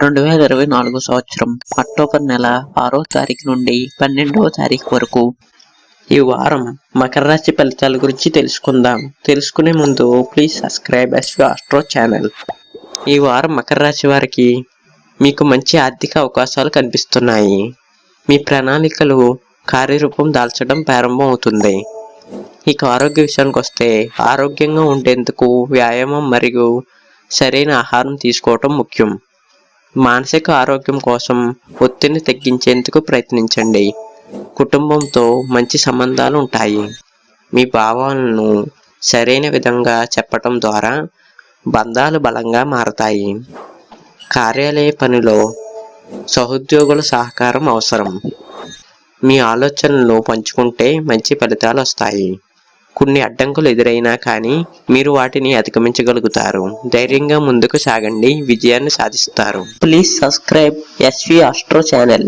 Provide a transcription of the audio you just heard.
2024 సంవత్సరం అక్టోబర్ నెల 6వ తారీఖు నుండి 12వ తారీఖు వరకు ఈ వారం మకర రాశి ఫలితాల గురించి తెలుసుకుందాం. తెలుసుకునే ముందు please subscribe SV Astro channel. ఈ వారం మకర రాశి వారికి మీకు మంచి ఆర్థిక అవకాశాలు కనిపిస్తున్నాయి. మీ ప్రణాళికలు కార్యరూపం దాల్చడం ప్రారంభం అవుతుంది. ఇక ఆరోగ్య విషయానికి వస్తే ఆరోగ్యంగా ఉండేందుకు వ్యాయామం మరియు సరైన ఆహారం తీసుకోవటం ముఖ్యం. మానసిక ఆరోగ్యం కోసం ఒత్తిడిని తగ్గించేందుకు ప్రయత్నించండి. కుటుంబంతో మంచి సంబంధాలు ఉంటాయి. మీ భావాలను సరైన విధంగా చెప్పటం ద్వారా బంధాలు బలంగా మారతాయి. కార్యాలయ పనిలో సహోద్యోగుల సహకారం అవసరం. మీ ఆలోచనలను పంచుకుంటే మంచి ఫలితాలు వస్తాయి. కొన్ని అడ్డంకులు ఎదురైనా కానీ మీరు వాటిని అధిగమించగలుగుతారు. ధైర్యంగా ముందుకు సాగండి, విజయాన్ని సాధిస్తారు. Please subscribe SV Astro channel.